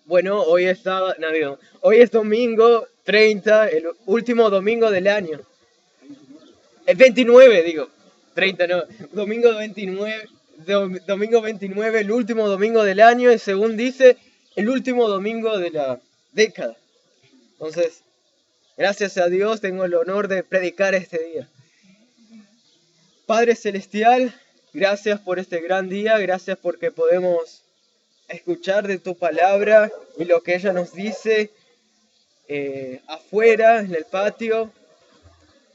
Bueno, hoy es sábado, no, hoy es domingo 30, el último domingo del año. El 29, digo. 30 no. Domingo 29, domingo 29, el último domingo del año y según dice, el último domingo de la década. Entonces, gracias a Dios tengo el honor de predicar este día. Padre Celestial, gracias por este gran día, gracias porque podemos escuchar de tu palabra y lo que ella nos dice afuera, en el patio,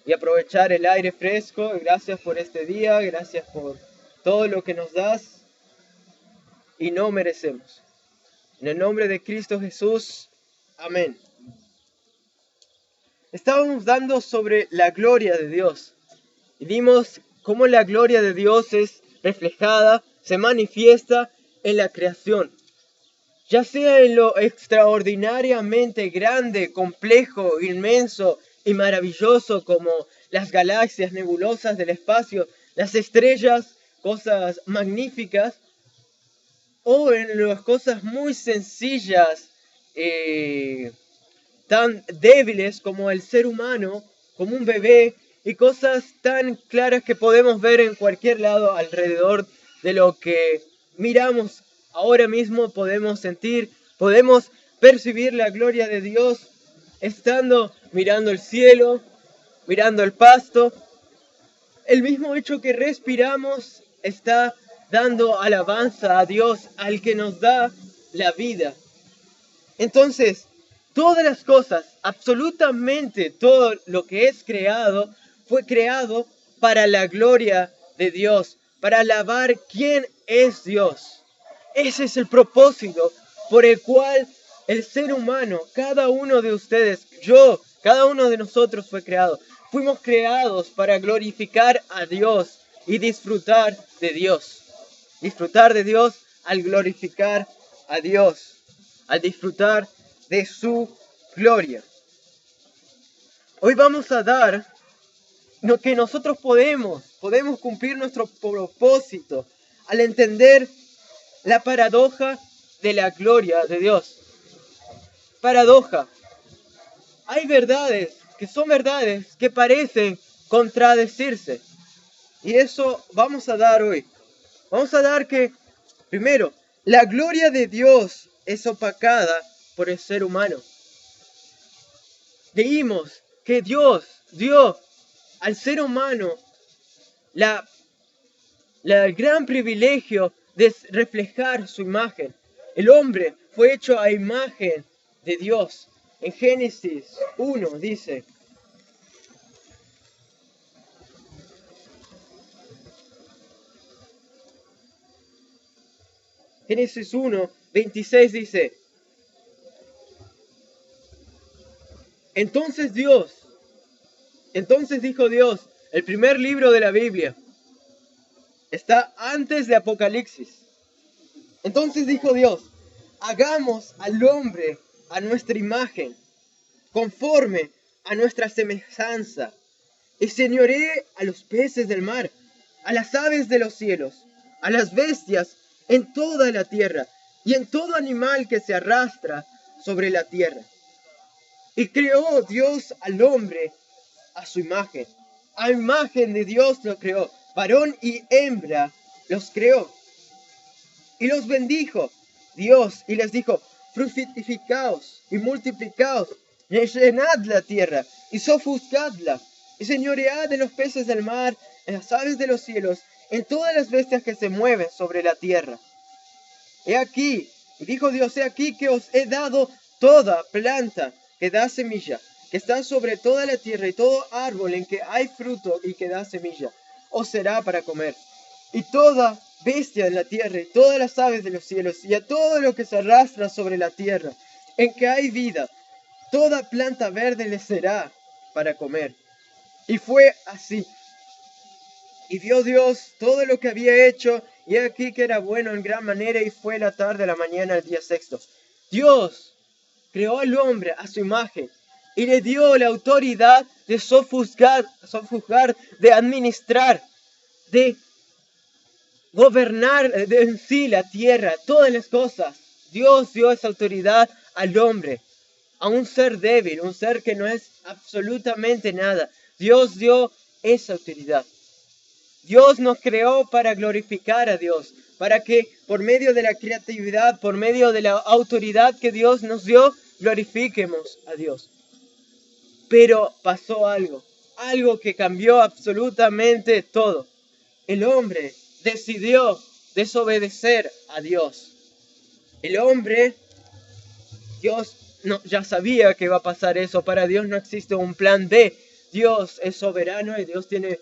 y aprovechar el aire fresco. Gracias por este día, gracias por todo lo que nos das y no merecemos. En el nombre de Cristo Jesús, amén. Estábamos dando sobre la gloria de Dios y vimos cómo la gloria de Dios es reflejada, se manifiesta en la creación. Ya sea en lo extraordinariamente grande, complejo, inmenso y maravilloso como las galaxias nebulosas del espacio, las estrellas, cosas magníficas, o en las cosas muy sencillas, tan débiles como el ser humano, como un bebé, y cosas tan claras que podemos ver en cualquier lado alrededor de lo que miramos. Ahora mismo podemos sentir, podemos percibir la gloria de Dios estando mirando el cielo, mirando el pasto. El mismo hecho que respiramos está dando alabanza a Dios, al que nos da la vida. Entonces, todas las cosas, absolutamente todo lo que es creado, fue creado para la gloria de Dios, para alabar quién es Dios. Ese es el propósito por el cual el ser humano, cada uno de ustedes, yo, cada uno de nosotros fue creado. Fuimos creados para glorificar a Dios y disfrutar de Dios. Disfrutar de Dios al glorificar a Dios, al disfrutar de su gloria. Hoy vamos a dar lo que nosotros podemos cumplir nuestro propósito al entender la paradoja de la gloria de Dios. Paradoja. Hay verdades que son verdades que parecen contradecirse. Y eso vamos a dar hoy. Vamos a dar que, primero, la gloria de Dios es opacada por el ser humano. Leímos que Dios dio al ser humano el gran privilegio de reflejar su imagen. El hombre fue hecho a imagen de Dios. En Génesis 1 dice: Génesis 1, 26 dice: Entonces dijo Dios, el primer libro de la Biblia, está antes de Apocalipsis. Entonces dijo Dios: hagamos al hombre a nuestra imagen, conforme a nuestra semejanza, y señoree a los peces del mar, a las aves de los cielos, a las bestias en toda la tierra, y en todo animal que se arrastra sobre la tierra. Y creó Dios al hombre a su imagen. A imagen de Dios lo creó. Varón y hembra los creó. Y los bendijo Dios y les dijo: fructificaos y multiplicaos, llenad la tierra y sojuzgadla, y señoread en los peces del mar, en las aves de los cielos, en todas las bestias que se mueven sobre la tierra. He aquí, y dijo Dios, he aquí que os he dado toda planta que da semilla, que está sobre toda la tierra, y todo árbol en que hay fruto y que da semilla, os será para comer. Y toda bestia de la tierra, y todas las aves de los cielos, y a todo lo que se arrastra sobre la tierra, en que hay vida, toda planta verde les será para comer. Y fue así. Y vio Dios todo lo que había hecho, y aquí que era bueno en gran manera, y fue la tarde, la mañana, el día sexto. Dios creó al hombre a su imagen, y le dio la autoridad de sojuzgar, de administrar, de gobernar en sí la tierra, todas las cosas Dios dio esa autoridad al hombre, a un ser débil, un ser que no es absolutamente nada. Dios dio esa autoridad. Dios nos creó para glorificar a Dios, para que por medio de la creatividad, por medio de la autoridad que Dios nos dio, glorifiquemos a Dios. Pero pasó algo que cambió absolutamente todo. El hombre decidió desobedecer a Dios. El hombre, Dios ya sabía que iba a pasar eso. Para Dios no existe un plan B. Dios es soberano y Dios tiene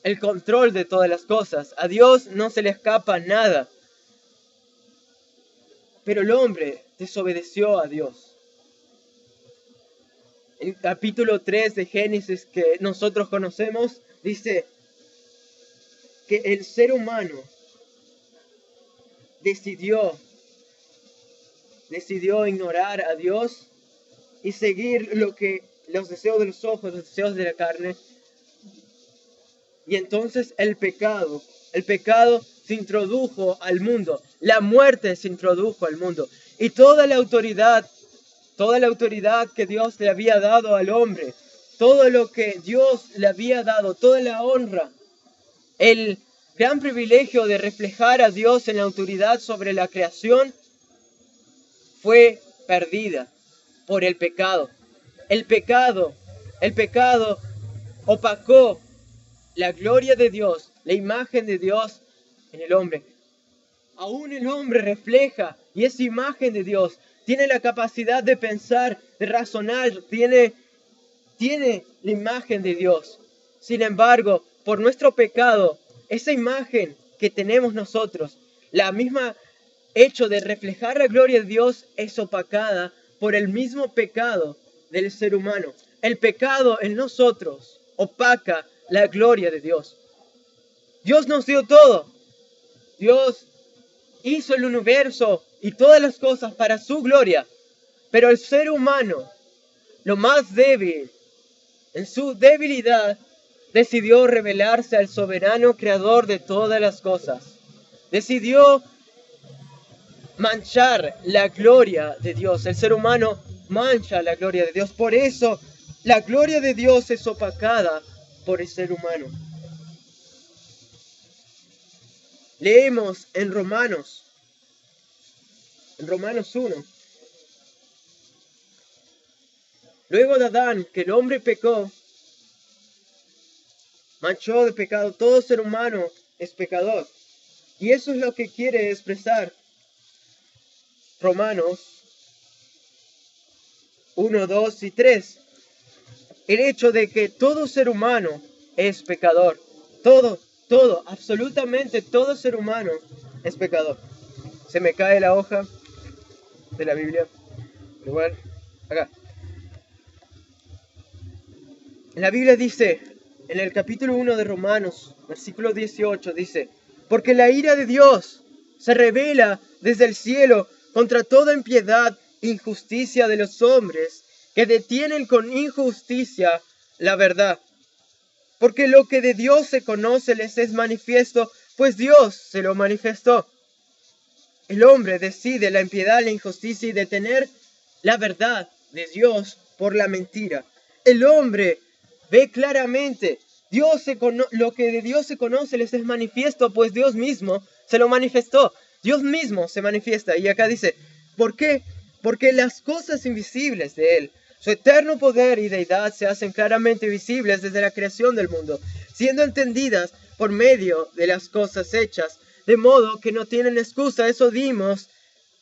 el control de todas las cosas. A Dios no se le escapa nada. Pero el hombre desobedeció a Dios. En el capítulo 3 de Génesis que nosotros conocemos, dice que el ser humano decidió ignorar a Dios y seguir los deseos de los ojos, los deseos de la carne. Y entonces el pecado se introdujo al mundo, la muerte se introdujo al mundo. Y toda la autoridad que Dios le había dado al hombre, todo lo que Dios le había dado, toda la honra, el gran privilegio de reflejar a Dios en la autoridad sobre la creación, fue perdida por el pecado. El pecado opacó la gloria de Dios, la imagen de Dios en el hombre. Aún el hombre refleja y es imagen de Dios. Tiene la capacidad de pensar, de razonar, tiene la imagen de Dios. Sin embargo, por nuestro pecado, esa imagen que tenemos nosotros, la misma hecho de reflejar la gloria de Dios, es opacada por el mismo pecado del ser humano. El pecado en nosotros opaca la gloria de Dios. Dios nos dio todo. Dios hizo el universo y todas las cosas para su gloria. Pero el ser humano, lo más débil, en su debilidad, decidió rebelarse al soberano creador de todas las cosas. Decidió manchar la gloria de Dios. El ser humano mancha la gloria de Dios. Por eso, la gloria de Dios es opacada por el ser humano. Leemos en Romanos 1. Luego de Adán, que el hombre pecó, manchó de pecado, todo ser humano es pecador. Y eso es lo que quiere expresar Romanos 1, 2 y 3. El hecho de que todo ser humano es pecador. Todo, absolutamente todo ser humano es pecador. Se me cae la hoja de la Biblia. Igual, acá. La Biblia dice, en el capítulo 1 de Romanos, versículo 18, dice: porque la ira de Dios se revela desde el cielo contra toda impiedad e injusticia de los hombres que detienen con injusticia la verdad. Porque lo que de Dios se conoce les es manifiesto, pues Dios se lo manifestó. El hombre decide la impiedad, la injusticia y detener la verdad de Dios por la mentira. El hombre ve claramente, lo que de Dios se conoce les es manifiesto, pues Dios mismo se lo manifestó. Dios mismo se manifiesta. Y acá dice, ¿por qué? Porque las cosas invisibles de Él, su eterno poder y deidad, se hacen claramente visibles desde la creación del mundo, siendo entendidas por medio de las cosas hechas, de modo que no tienen excusa. Eso dimos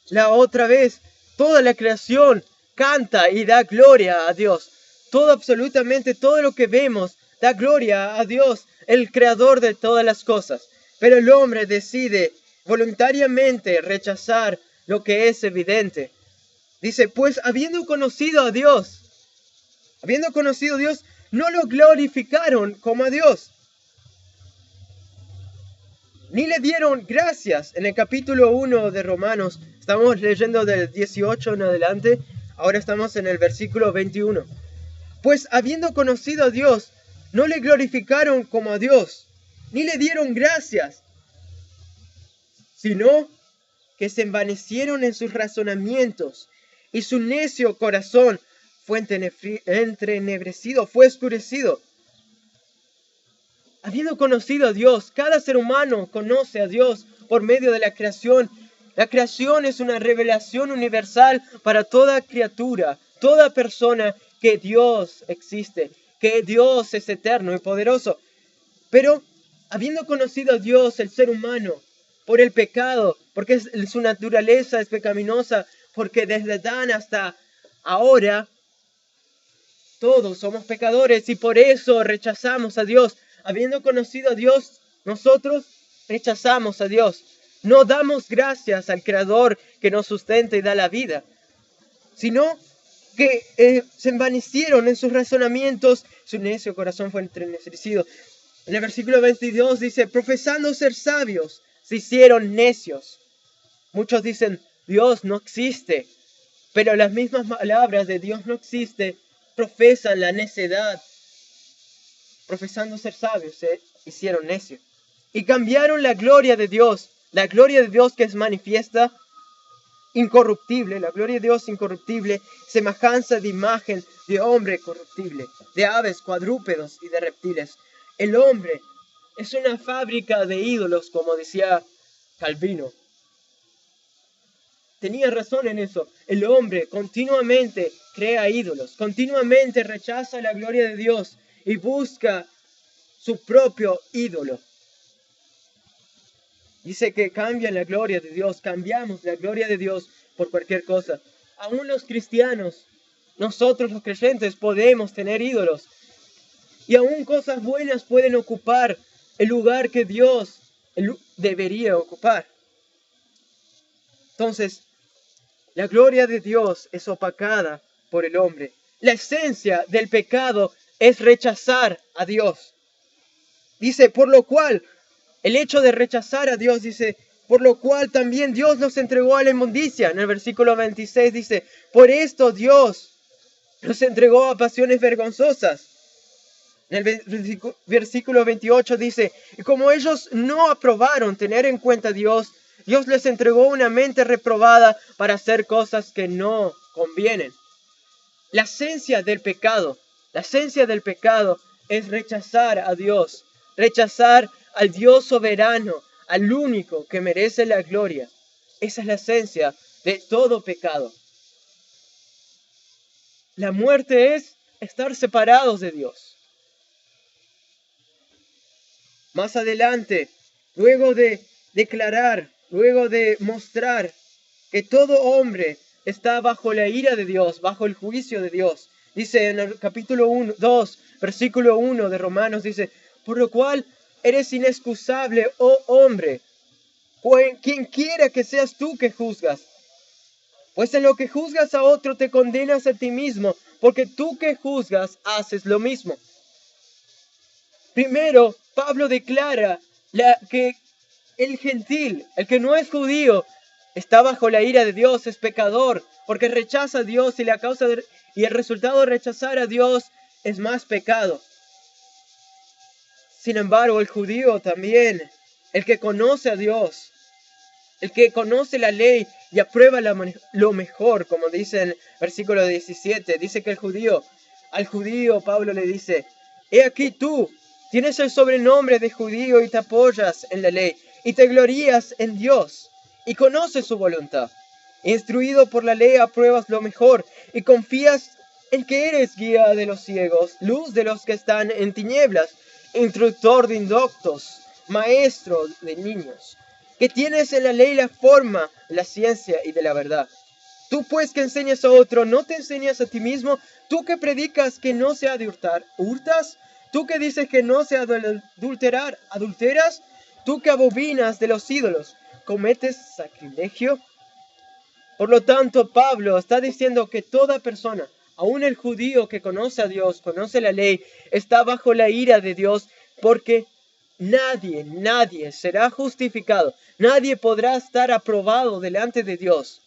la otra vez. Toda la creación canta y da gloria a Dios. Absolutamente todo lo que vemos da gloria a Dios, el creador de todas las cosas. Pero el hombre decide voluntariamente rechazar lo que es evidente. Dice, pues habiendo conocido a Dios, no lo glorificaron como a Dios, ni le dieron gracias. En el capítulo 1 de Romanos, estamos leyendo del 18 en adelante, ahora estamos en el versículo 21. Pues habiendo conocido a Dios, no le glorificaron como a Dios, ni le dieron gracias, sino que se envanecieron en sus razonamientos, y su necio corazón fue entrenebrecido, fue oscurecido. Habiendo conocido a Dios, cada ser humano conoce a Dios por medio de la creación. La creación es una revelación universal para toda criatura, toda persona, que Dios existe, que Dios es eterno y poderoso. Pero habiendo conocido a Dios, el ser humano, por el pecado, porque su naturaleza es pecaminosa, porque desde Adán hasta ahora todos somos pecadores y por eso rechazamos a Dios. Habiendo conocido a Dios, nosotros rechazamos a Dios. No damos gracias al Creador que nos sustenta y da la vida, sino que se envanecieron en sus razonamientos, su necio corazón fue enternecido. En el versículo 22 dice, profesando ser sabios, se hicieron necios. Muchos dicen, Dios no existe, pero las mismas palabras de Dios no existe profesan la necedad. Profesando ser sabios, se hicieron necios. Y cambiaron la gloria de Dios que es manifiesta, incorruptible, la gloria de Dios incorruptible, semejanza de imagen de hombre corruptible, de aves, cuadrúpedos y de reptiles. El hombre es una fábrica de ídolos, como decía Calvino. Tenía razón en eso. El hombre continuamente crea ídolos, continuamente rechaza la gloria de Dios y busca su propio ídolo. Dice que cambian la gloria de Dios, cambiamos la gloria de Dios por cualquier cosa. Aún los cristianos, nosotros los creyentes podemos tener ídolos. Y aún cosas buenas pueden ocupar el lugar que Dios debería ocupar. Entonces, la gloria de Dios es opacada por el hombre. La esencia del pecado es rechazar a Dios. Dice, por lo cual, el hecho de rechazar a Dios, dice, por lo cual también Dios nos entregó a la inmundicia. En el versículo 26 dice, por esto Dios nos entregó a pasiones vergonzosas. En el versículo 28 dice, y como ellos no aprobaron tener en cuenta a Dios, Dios les entregó una mente reprobada para hacer cosas que no convienen. La esencia del pecado es rechazar a Dios, rechazar al Dios soberano, al único que merece la gloria. Esa es la esencia de todo pecado. La muerte es estar separados de Dios. Más adelante, luego de declarar, luego de mostrar que todo hombre está bajo la ira de Dios, bajo el juicio de Dios, dice en el capítulo 2, versículo 1 de Romanos, dice, por lo cual eres inexcusable, oh hombre, quien quiera que seas tú que juzgas. Pues en lo que juzgas a otro te condenas a ti mismo, porque tú que juzgas haces lo mismo. Primero, Pablo declara que el gentil, el que no es judío, está bajo la ira de Dios, es pecador, porque rechaza a Dios y el resultado de rechazar a Dios es más pecado. Sin embargo, el judío también, el que conoce a Dios, el que conoce la ley y aprueba lo mejor, como dice en el versículo 17, dice que al judío Pablo le dice, he aquí tú, tienes el sobrenombre de judío y te apoyas en la ley y te glorías en Dios y conoces su voluntad. Instruido por la ley apruebas lo mejor y confías en que eres guía de los ciegos, luz de los que están en tinieblas, instructor de indoctos, maestro de niños, que tienes en la ley la forma, la ciencia y de la verdad. Tú pues que enseñas a otro, ¿no te enseñas a ti mismo? Tú que predicas que no se ha de hurtar, ¿hurtas? Tú que dices que no se ha de adulterar, ¿adulteras? Tú que abominas de los ídolos, ¿cometes sacrilegio? Por lo tanto, Pablo está diciendo que toda persona, aun el judío que conoce a Dios, conoce la ley, está bajo la ira de Dios, porque nadie será justificado, nadie podrá estar aprobado delante de Dios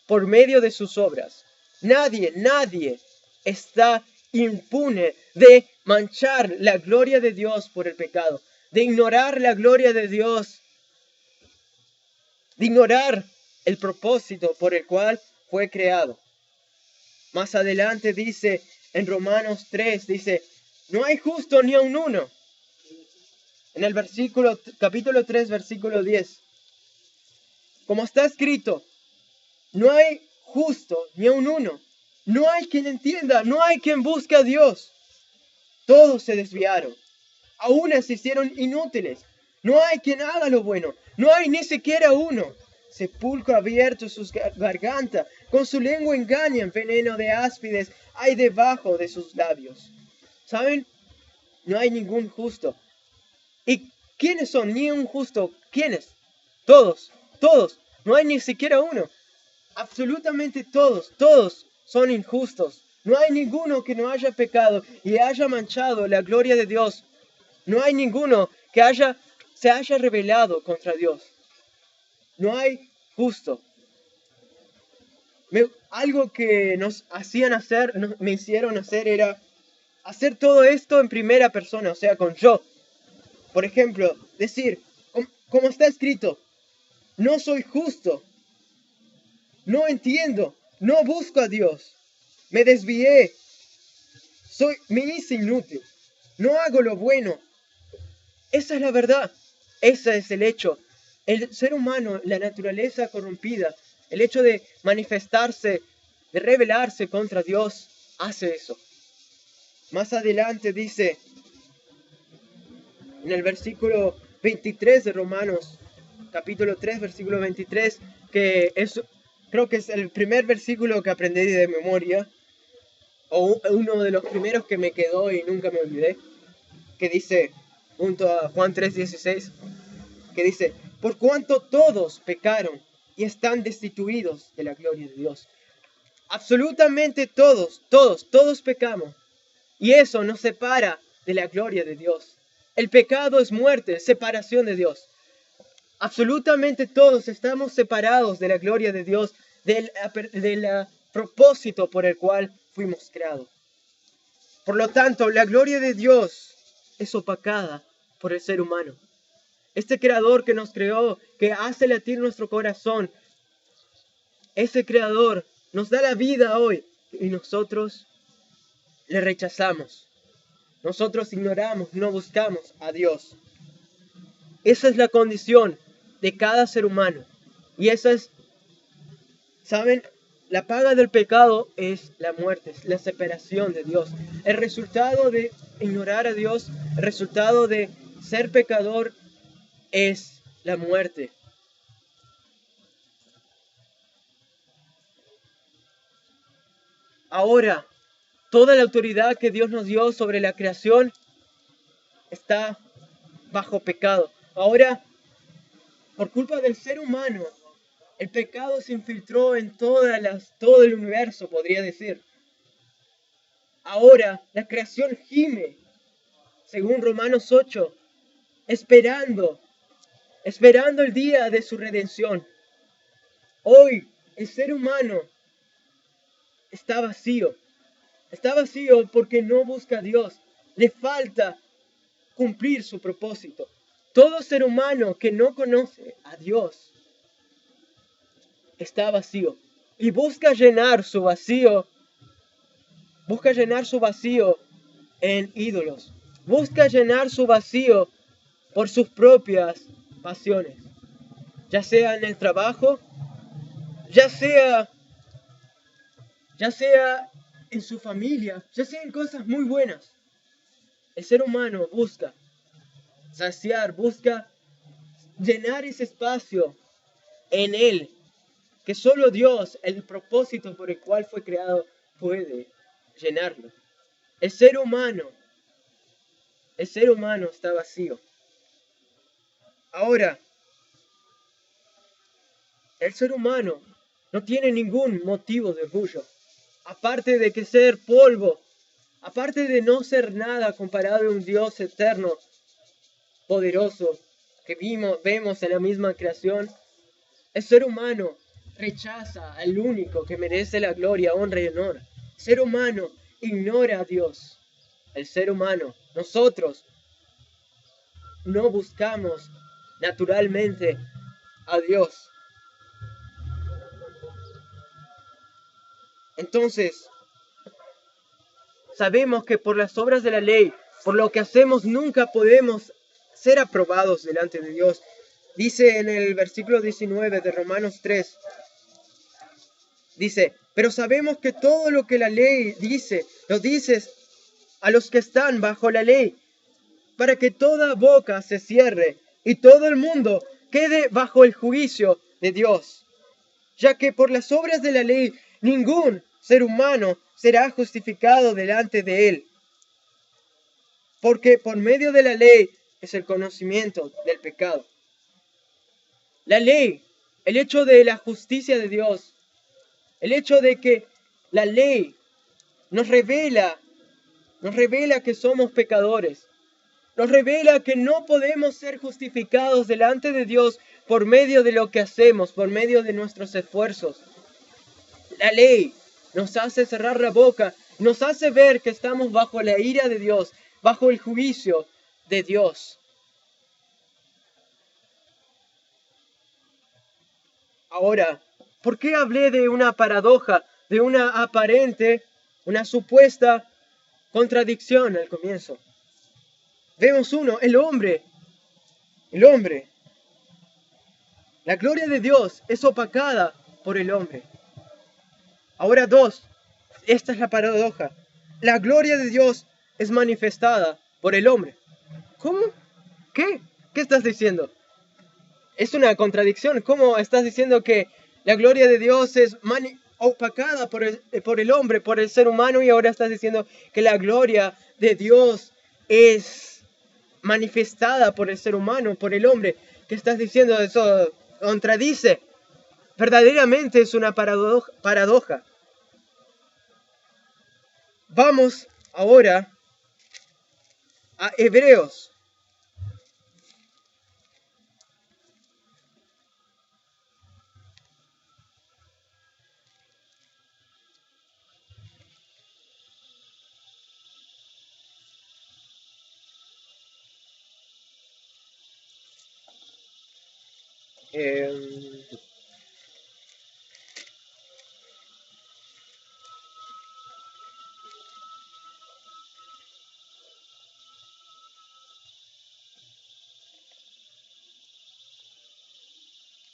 por medio de sus obras. Nadie está impune de manchar la gloria de Dios por el pecado, de ignorar la gloria de Dios, de ignorar el propósito por el cual fue creado. Más adelante dice, en Romanos 3, dice, no hay justo ni aun uno. En el capítulo 3, versículo 10. Como está escrito, no hay justo ni aun uno. No hay quien entienda, no hay quien busque a Dios. Todos se desviaron. Aún se hicieron inútiles. No hay quien haga lo bueno. No hay ni siquiera uno. Sepulcro abierto sus gargantas. Con su lengua engañan. Veneno de áspides hay debajo de sus labios. ¿Saben? No hay ningún justo. ¿Y quiénes son? Ni un justo. ¿Quiénes? Todos. Todos. No hay ni siquiera uno. Absolutamente todos son injustos. No hay ninguno que no haya pecado y haya manchado la gloria de Dios. No hay ninguno que se haya rebelado contra Dios. No hay justo. Algo que me hicieron hacer era hacer todo esto en primera persona, o sea, con yo. Por ejemplo, decir, como está escrito, no soy justo. No entiendo, no busco a Dios, me desvié, me hice inútil, no hago lo bueno. Esa es la verdad, ese es el hecho. El ser humano, la naturaleza corrompida, el hecho de manifestarse, de rebelarse contra Dios, hace eso. Más adelante dice, en el versículo 23 de Romanos, capítulo 3, versículo 23, que creo que es el primer versículo que aprendí de memoria, o uno de los primeros que me quedó y nunca me olvidé, que dice, junto a Juan 3:16, que dice, por cuanto todos pecaron y están destituidos de la gloria de Dios. Absolutamente todos pecamos. Y eso nos separa de la gloria de Dios. El pecado es muerte, separación de Dios. Absolutamente todos estamos separados de la gloria de Dios, del propósito por el cual fuimos creados. Por lo tanto, la gloria de Dios es opacada por el ser humano. Este creador que nos creó, que hace latir nuestro corazón, ese creador nos da la vida hoy y nosotros le rechazamos. Nosotros ignoramos, no buscamos a Dios. Esa es la condición de cada ser humano. Y esa es, ¿saben? La paga del pecado es la muerte, es la separación de Dios. El resultado de ignorar a Dios, el resultado de ser pecador es la muerte. Ahora, toda la autoridad que Dios nos dio sobre la creación está bajo pecado. Ahora, por culpa del ser humano, el pecado se infiltró en todo el universo, podría decir. Ahora, la creación gime, según Romanos 8, esperando el día de su redención. Hoy, el ser humano está vacío. Está vacío porque no busca a Dios. Le falta cumplir su propósito. Todo ser humano que no conoce a Dios está vacío y busca llenar su vacío en ídolos. Busca llenar su vacío por sus propias pasiones, ya sea en el trabajo, ya sea en su familia, ya sea en cosas muy buenas. El ser humano busca saciar, busca llenar ese espacio en él, que solo Dios, el propósito por el cual fue creado, puede llenarlo. El ser humano está vacío. Ahora, el ser humano no tiene ningún motivo de orgullo, aparte de que ser polvo, aparte de no ser nada comparado a un Dios eterno, poderoso, que vemos en la misma creación. El ser humano rechaza al único que merece la gloria, honra y honor. El ser humano ignora a Dios. El ser humano, nosotros, no buscamos naturalmente a Dios. Entonces, sabemos que por las obras de la ley, por lo que hacemos, nunca podemos ser aprobados delante de Dios. Dice en el versículo 19 de Romanos 3, dice, pero sabemos que todo lo que la ley dice, lo dices a los que están bajo la ley, para que toda boca se cierre y todo el mundo quede bajo el juicio de Dios, ya que por las obras de la ley ningún ser humano será justificado delante de él, porque por medio de la ley es el conocimiento del pecado. La ley, el hecho de la justicia de Dios, el hecho de que la ley nos revela que somos pecadores, nos revela que no podemos ser justificados delante de Dios por medio de lo que hacemos, por medio de nuestros esfuerzos. La ley nos hace cerrar la boca, nos hace ver que estamos bajo la ira de Dios, bajo el juicio de Dios. Ahora, ¿por qué hablé de una paradoja, de una aparente, una supuesta contradicción al comienzo? Vemos uno, el hombre. La gloria de Dios es opacada por el hombre. Ahora dos, esta es la paradoja. La gloria de Dios es manifestada por el hombre. ¿Cómo? ¿Qué? ¿Qué estás diciendo? Es una contradicción. ¿Cómo estás diciendo que la gloria de Dios es opacada por el hombre, por el ser humano, y ahora estás diciendo que la gloria de Dios es manifestada por el ser humano, por el hombre? ¿Qué estás diciendo? Eso contradice. Verdaderamente es una paradoja. Vamos ahora a Hebreos.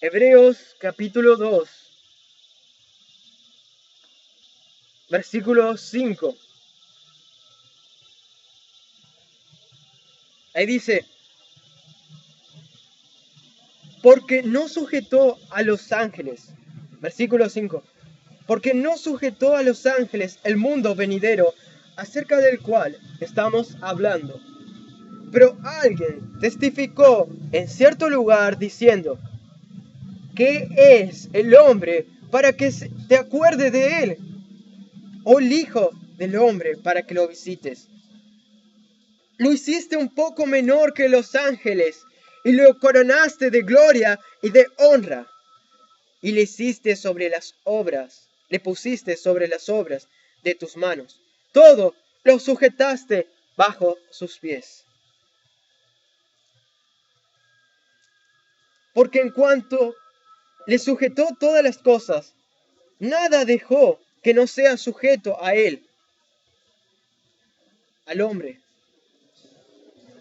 Hebreos capítulo 2, versículo 5. Ahí dice, porque no sujetó a los ángeles. Versículo 5. Porque no sujetó a los ángeles el mundo venidero, acerca del cual estamos hablando. Pero alguien testificó en cierto lugar diciendo, ¿qué es el hombre para que te acuerdes de él? O el hijo del hombre para que lo visites. Lo hiciste un poco menor que los ángeles y lo coronaste de gloria y de honra. Y le pusiste sobre las obras de tus manos. Todo lo sujetaste bajo sus pies. Porque en cuanto le sujetó todas las cosas, nada dejó que no sea sujeto a él, al hombre.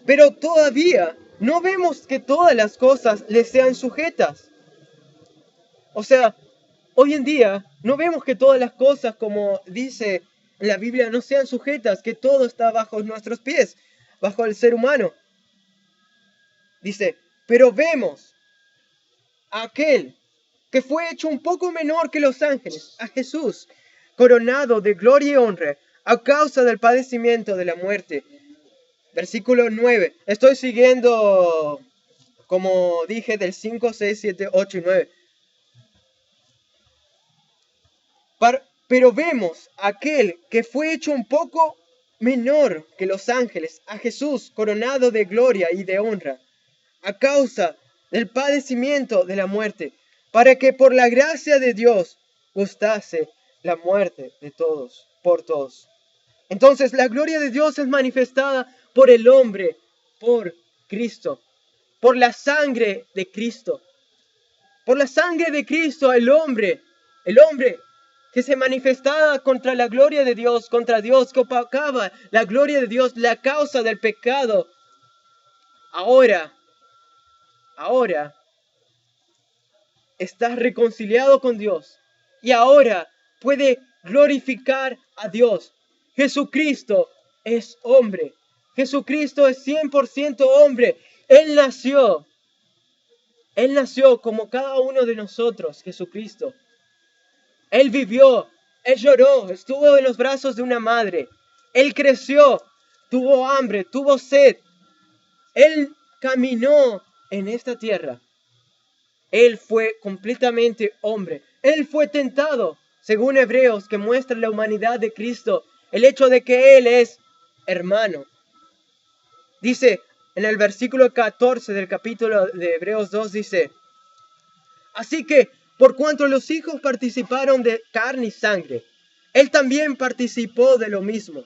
Pero todavía no vemos que todas las cosas le sean sujetas. O sea, hoy en día no vemos que todas las cosas, como dice en la Biblia, no sean sujetas, que todo está bajo nuestros pies, bajo el ser humano. Dice, pero vemos a aquel que fue hecho un poco menor que los ángeles, a Jesús, coronado de gloria y honra a causa del padecimiento de la muerte. Versículo 9. Estoy siguiendo, como dije, del 5, 6, 7, 8 y 9. Pero vemos a aquel que fue hecho un poco menor que los ángeles, a Jesús, coronado de gloria y de honra, a causa del padecimiento de la muerte, para que por la gracia de Dios gustase la muerte de todos, por todos. Entonces la gloria de Dios es manifestada por el hombre, por Cristo, por la sangre de Cristo. Por la sangre de Cristo el hombre que se manifestaba contra la gloria de Dios, contra Dios, que opacaba la gloria de Dios, la causa del pecado, ahora estás reconciliado con Dios y ahora puede glorificar a Dios. Jesucristo es hombre. Jesucristo es 100% hombre. Él nació como cada uno de nosotros, Jesucristo. Él vivió, Él lloró, estuvo en los brazos de una madre. Él creció, tuvo hambre, tuvo sed. Él caminó en esta tierra. Él fue completamente hombre. Él fue tentado, según Hebreos, que muestra la humanidad de Cristo. El hecho de que Él es hermano. Dice en el versículo 14 del capítulo de Hebreos 2, dice: así que, por cuanto los hijos participaron de carne y sangre, Él también participó de lo mismo,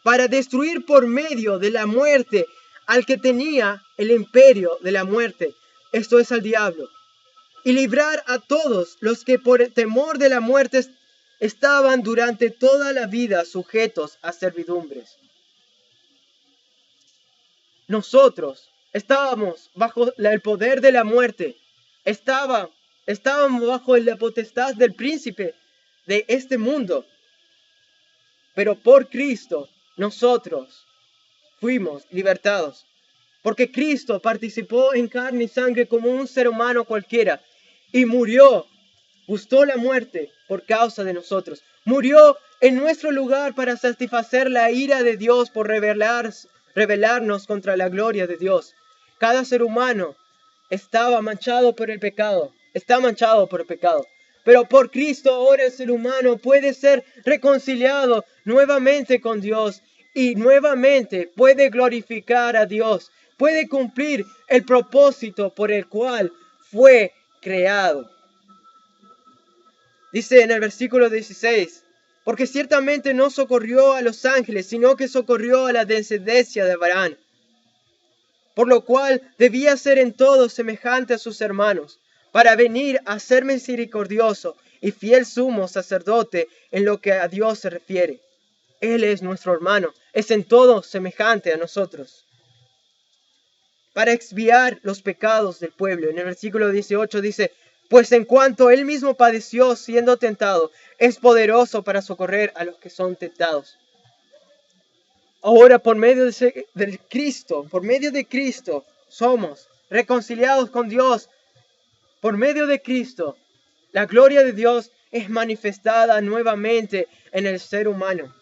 para destruir por medio de la muerte al que tenía el imperio de la muerte, esto es al diablo, y librar a todos los que por temor de la muerte estaban durante toda la vida sujetos a servidumbres. Nosotros estábamos bajo el poder de la muerte, estábamos bajo la potestad del príncipe de este mundo, pero por Cristo nosotros fuimos libertados. Porque Cristo participó en carne y sangre como un ser humano cualquiera y murió, gustó la muerte por causa de nosotros. Murió en nuestro lugar para satisfacer la ira de Dios por rebelarnos contra la gloria de Dios. Cada ser humano estaba manchado por el pecado, está manchado por el pecado. Pero por Cristo ahora el ser humano puede ser reconciliado nuevamente con Dios y nuevamente puede glorificar a Dios. Puede cumplir el propósito por el cual fue creado. Dice en el versículo 16, porque ciertamente no socorrió a los ángeles, sino que socorrió a la descendencia de Abraham, por lo cual debía ser en todo semejante a sus hermanos, para venir a ser misericordioso y fiel sumo sacerdote en lo que a Dios se refiere. Él es nuestro hermano, es en todo semejante a nosotros, para expiar los pecados del pueblo. En el versículo 18 dice, pues en cuanto él mismo padeció siendo tentado, es poderoso para socorrer a los que son tentados. Ahora por medio de Cristo, somos reconciliados con Dios. Por medio de Cristo, la gloria de Dios es manifestada nuevamente en el ser humano.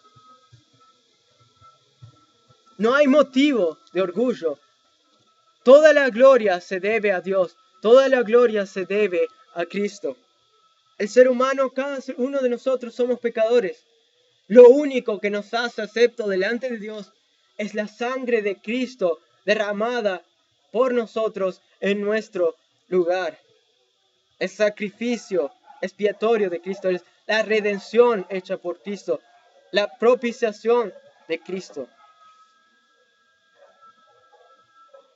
No hay motivo de orgullo. Toda la gloria se debe a Dios. Toda la gloria se debe a Cristo. El ser humano, cada uno de nosotros somos pecadores. Lo único que nos hace acepto delante de Dios es la sangre de Cristo derramada por nosotros en nuestro lugar. El sacrificio expiatorio de Cristo es la redención hecha por Cristo, la propiciación de Cristo.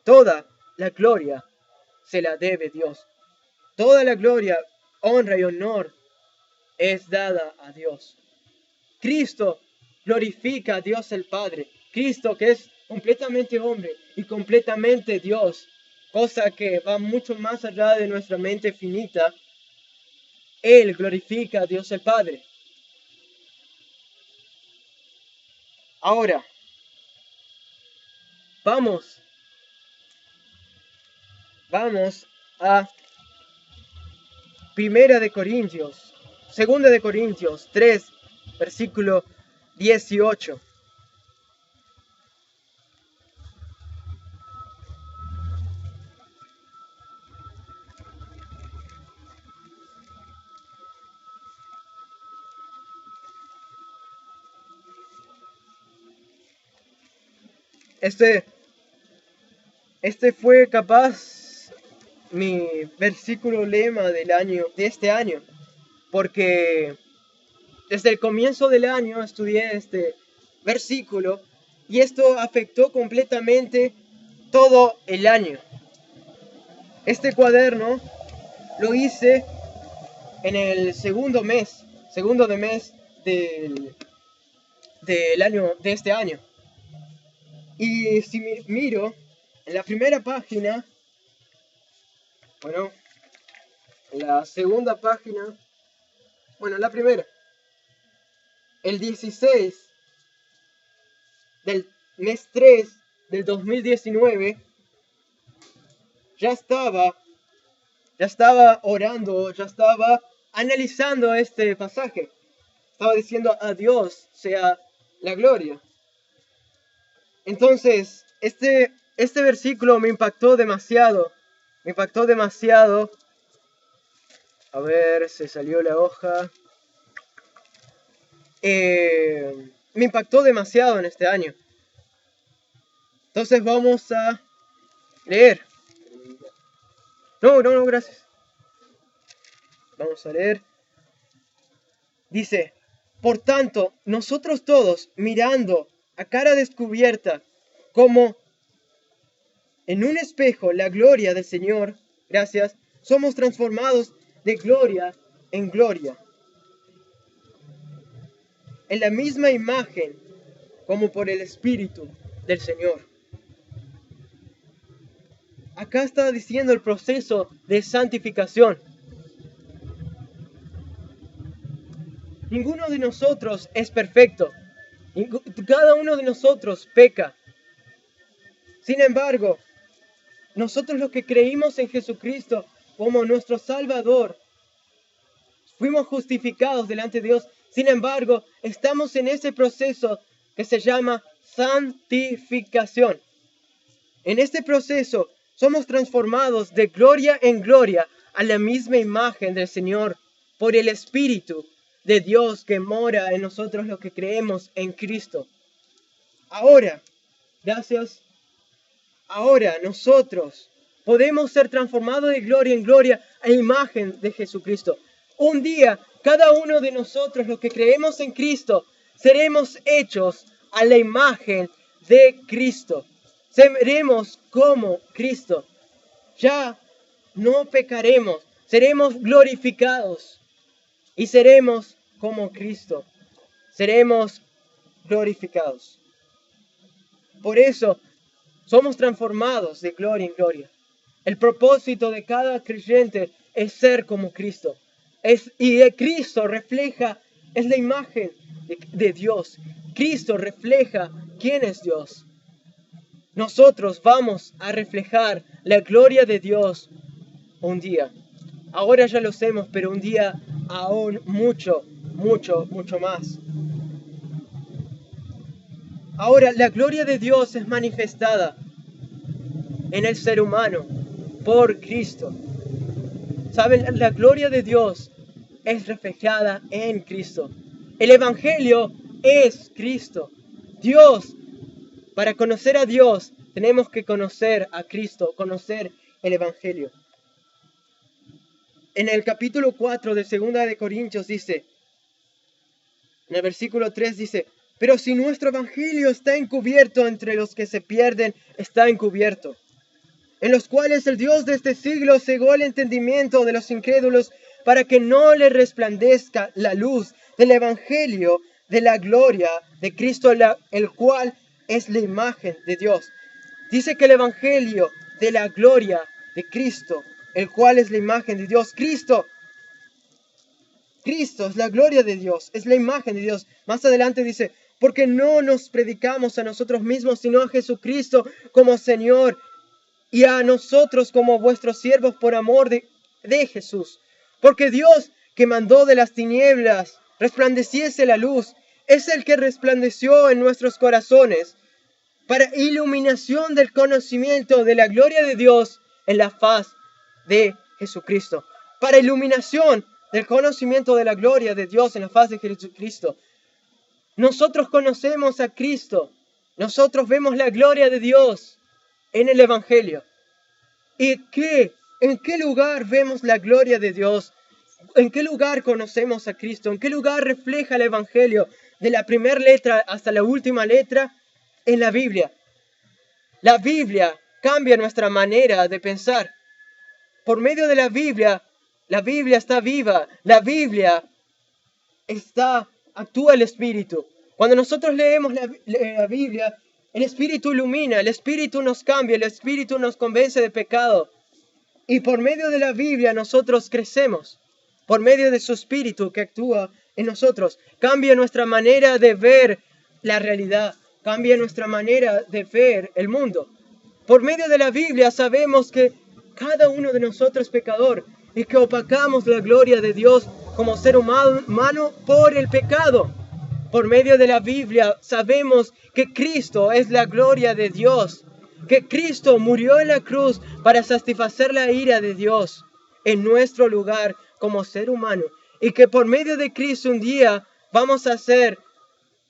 Toda la gloria se la debe Dios. Toda la gloria, honra y honor es dada a Dios. Cristo glorifica a Dios el Padre. Cristo, que es completamente hombre y completamente Dios, cosa que va mucho más allá de nuestra mente finita, Él glorifica a Dios el Padre. Ahora, vamos a Segunda de Corintios 3, versículo 18. Este fue capaz mi versículo lema de este año, porque desde el comienzo del año estudié este versículo y esto afectó completamente todo el año. Este cuaderno lo hice en el segundo mes segundo de mes del año, de este año. Y si miro en la primera página, bueno, la segunda página, bueno, la primera, el 16 del mes 3 del 2019, ya estaba orando, ya estaba analizando este pasaje. Estaba diciendo a Dios sea la gloria. Entonces, este versículo me impactó demasiado. A ver, se salió la hoja. Me impactó demasiado en este año. Entonces vamos a leer. No, gracias. Vamos a leer. Dice, por tanto, nosotros todos, mirando a cara descubierta, como en un espejo, la gloria del Señor, gracias, somos transformados de gloria en gloria, en la misma imagen, como por el Espíritu del Señor. Acá está diciendo el proceso de santificación. Ninguno de nosotros es perfecto. Cada uno de nosotros peca. Sin embargo, nosotros los que creímos en Jesucristo como nuestro Salvador, fuimos justificados delante de Dios. Sin embargo, estamos en ese proceso que se llama santificación. En este proceso somos transformados de gloria en gloria a la misma imagen del Señor por el Espíritu de Dios que mora en nosotros los que creemos en Cristo. Ahora, gracias. Ahora nosotros podemos ser transformados de gloria en gloria a la imagen de Jesucristo. Un día, cada uno de nosotros, los que creemos en Cristo, seremos hechos a la imagen de Cristo. Seremos como Cristo. Ya no pecaremos, seremos glorificados y seremos como Cristo. Seremos glorificados. Por eso, somos transformados de gloria en gloria. El propósito de cada creyente es ser como Cristo. Y de Cristo refleja, es la imagen de Dios. Cristo refleja quién es Dios. Nosotros vamos a reflejar la gloria de Dios un día. Ahora ya lo sabemos, pero un día aún mucho más. Ahora, la gloria de Dios es manifestada en el ser humano por Cristo. ¿Saben? La gloria de Dios es reflejada en Cristo. El Evangelio es Cristo. Dios, para conocer a Dios, tenemos que conocer a Cristo, conocer el Evangelio. En el capítulo 4 de 2 de Corintios dice, en el versículo 3 dice, pero si nuestro Evangelio está encubierto entre los que se pierden, está encubierto, en los cuales el Dios de este siglo cegó el entendimiento de los incrédulos para que no les resplandezca la luz del Evangelio de la gloria de Cristo, el cual es la imagen de Dios. Dice que el Evangelio de la gloria de Cristo, el cual es la imagen de Dios. Cristo es la gloria de Dios, es la imagen de Dios. Más adelante dice, porque no nos predicamos a nosotros mismos, sino a Jesucristo como Señor, y a nosotros como vuestros siervos por amor de Jesús. Porque Dios, que mandó de las tinieblas resplandeciese la luz, es el que resplandeció en nuestros corazones para iluminación del conocimiento de la gloria de Dios en la faz de Jesucristo. Para iluminación del conocimiento de la gloria de Dios en la faz de Jesucristo. Nosotros conocemos a Cristo. Nosotros vemos la gloria de Dios en el Evangelio. ¿Y en qué lugar vemos la gloria de Dios? ¿En qué lugar conocemos a Cristo? ¿En qué lugar refleja el Evangelio de la primera letra hasta la última letra? En la Biblia. La Biblia cambia nuestra manera de pensar. Por medio de la Biblia está viva. La Biblia actúa el Espíritu. Cuando nosotros leemos la Biblia, el Espíritu ilumina, el Espíritu nos cambia, el Espíritu nos convence de pecado. Y por medio de la Biblia nosotros crecemos. Por medio de su Espíritu que actúa en nosotros. Cambia nuestra manera de ver la realidad. Cambia nuestra manera de ver el mundo. Por medio de la Biblia sabemos que cada uno de nosotros es pecador y que opacamos la gloria de Dios como ser humano por el pecado. Por medio de la Biblia sabemos que Cristo es la gloria de Dios, que Cristo murió en la cruz para satisfacer la ira de Dios en nuestro lugar como ser humano y que por medio de Cristo un día vamos a ser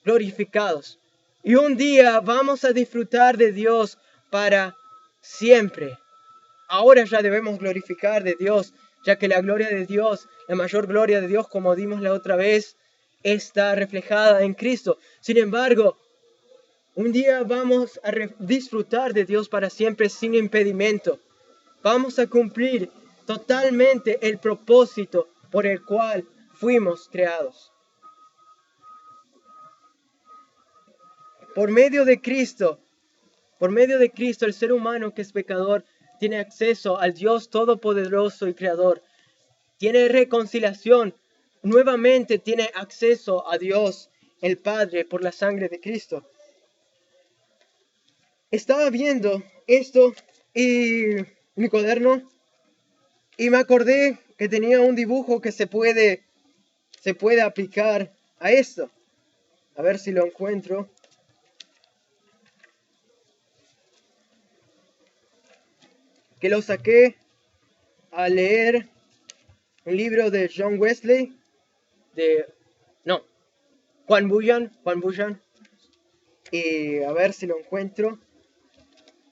glorificados y un día vamos a disfrutar de Dios para siempre. Ahora ya debemos glorificar de Dios, ya que la gloria de Dios, la mayor gloria de Dios, como dimos la otra vez, está reflejada en Cristo. Sin embargo, un día vamos a disfrutar de Dios para siempre sin impedimento. Vamos a cumplir totalmente el propósito por el cual fuimos creados. Por medio de Cristo, el ser humano que es pecador tiene acceso al Dios Todopoderoso y Creador. Tiene reconciliación. Nuevamente tiene acceso a Dios, el Padre, por la sangre de Cristo. Estaba viendo esto y mi cuaderno y me acordé que tenía un dibujo que se puede aplicar a esto. A ver si lo encuentro. Que lo saqué a leer un libro de John Wesley, Juan Bunyan, y a ver si lo encuentro,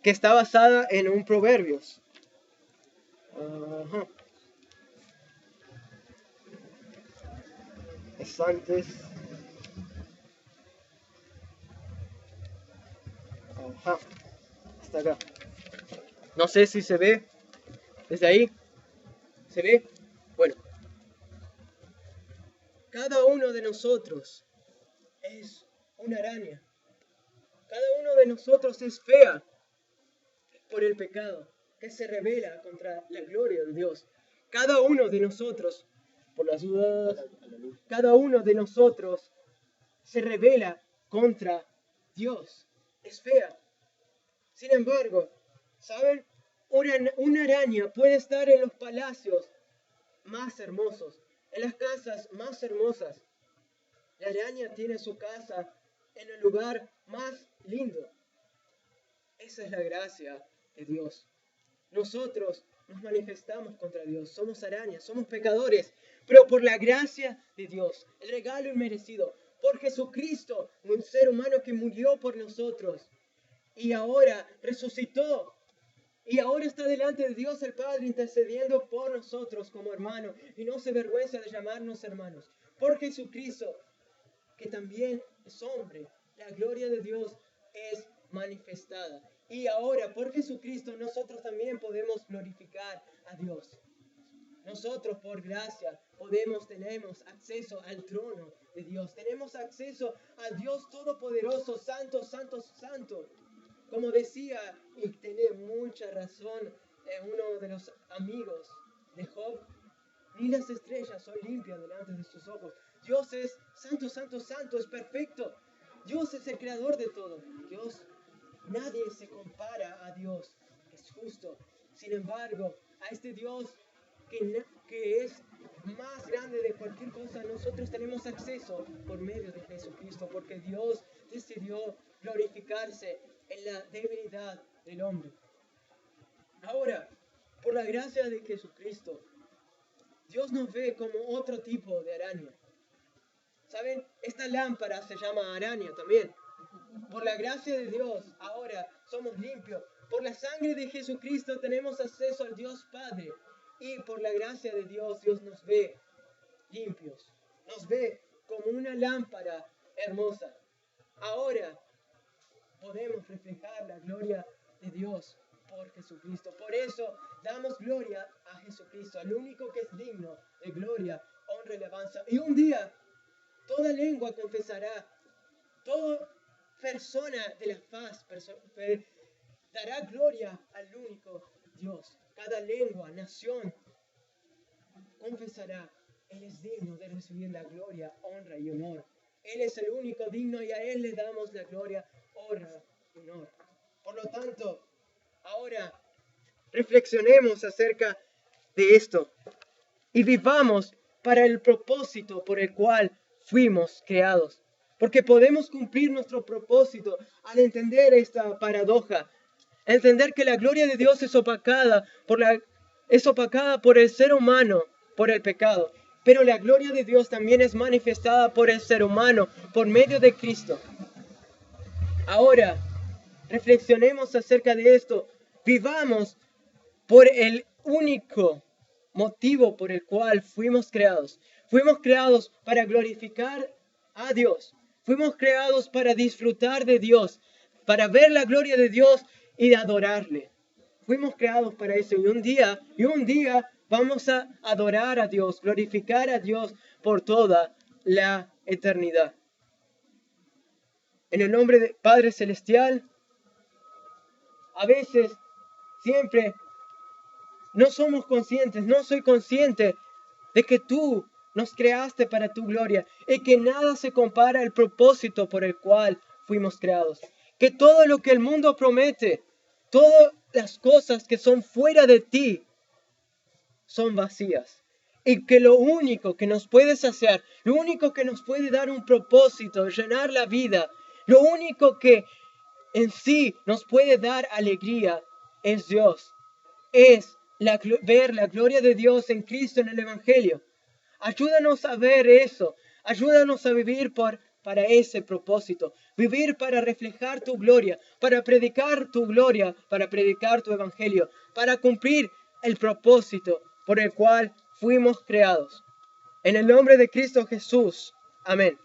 que está basada en un Proverbios. Ajá. Es antes. Ajá. Hasta acá. No sé si se ve. ¿Desde ahí? ¿Se ve? Bueno. Cada uno de nosotros es una araña. Cada uno de nosotros es fea por el pecado que se revela contra la gloria de Dios. Cada uno de nosotros, por las dudas, cada uno de nosotros se revela contra Dios. Es fea. Sin embargo, ¿saben? Una araña puede estar en los palacios más hermosos, en las casas más hermosas. La araña tiene su casa en el lugar más lindo. Esa es la gracia de Dios. Nosotros nos manifestamos contra Dios, somos arañas, somos pecadores, pero por la gracia de Dios, el regalo inmerecido, por Jesucristo, un ser humano que murió por nosotros y ahora resucitó y ahora está delante de Dios el Padre intercediendo por nosotros como hermanos y no se avergüenza de llamarnos hermanos. Por Jesucristo, que también es hombre, la gloria de Dios es manifestada. Y ahora, por Jesucristo, nosotros también podemos glorificar a Dios. Nosotros, por gracia, tenemos acceso al trono de Dios. Tenemos acceso a Dios Todopoderoso, Santo, Santo, Santo. Como decía, y tiene mucha razón, uno de los amigos de Job, ni las estrellas son limpias delante de sus ojos. Dios es santo, santo, santo, es perfecto. Dios es el creador de todo. Nadie se compara a Dios, es justo. Sin embargo, a este Dios que es más grande de cualquier cosa, nosotros tenemos acceso por medio de Jesucristo, porque Dios decidió glorificarse en la debilidad del hombre. Ahora, por la gracia de Jesucristo, Dios nos ve como otro tipo de araña. ¿Saben? Esta lámpara se llama araña también. Por la gracia de Dios, ahora somos limpios. Por la sangre de Jesucristo tenemos acceso al Dios Padre. Y por la gracia de Dios, Dios nos ve limpios. Nos ve como una lámpara hermosa. Ahora podemos reflejar la gloria de Dios por Jesucristo. Por eso damos gloria a Jesucristo, al único que es digno de gloria, honra y alabanza. Y un día Toda lengua confesará, toda persona de la faz dará gloria al único Dios. Cada lengua, nación, confesará, Él es digno de recibir la gloria, honra y honor. Él es el único digno y a Él le damos la gloria, honra y honor. Por lo tanto, ahora reflexionemos acerca de esto y vivamos para el propósito por el cual fuimos creados. Porque podemos cumplir nuestro propósito al entender esta paradoja. Entender que la gloria de Dios es opacada por el ser humano, por el pecado. Pero la gloria de Dios también es manifestada por el ser humano, por medio de Cristo. Ahora, reflexionemos acerca de esto. Vivamos por el único motivo por el cual fuimos creados. Fuimos creados para glorificar a Dios. Fuimos creados para disfrutar de Dios, para ver la gloria de Dios y adorarle. Fuimos creados para eso y un día vamos a adorar a Dios, glorificar a Dios por toda la eternidad. En el nombre del Padre Celestial, a veces, siempre, no somos conscientes, no soy consciente de que tú nos creaste para tu gloria y que nada se compara al propósito por el cual fuimos creados. Que todo lo que el mundo promete, todas las cosas que son fuera de ti, son vacías. Y que lo único que nos puede saciar, lo único que nos puede dar un propósito, llenar la vida, lo único que en sí nos puede dar alegría es Dios. Es ver la gloria de Dios en Cristo en el Evangelio. Ayúdanos a ver eso. Ayúdanos a vivir para ese propósito. Vivir para reflejar tu gloria, para predicar tu gloria, para predicar tu Evangelio, para cumplir el propósito por el cual fuimos creados. En el nombre de Cristo Jesús. Amén.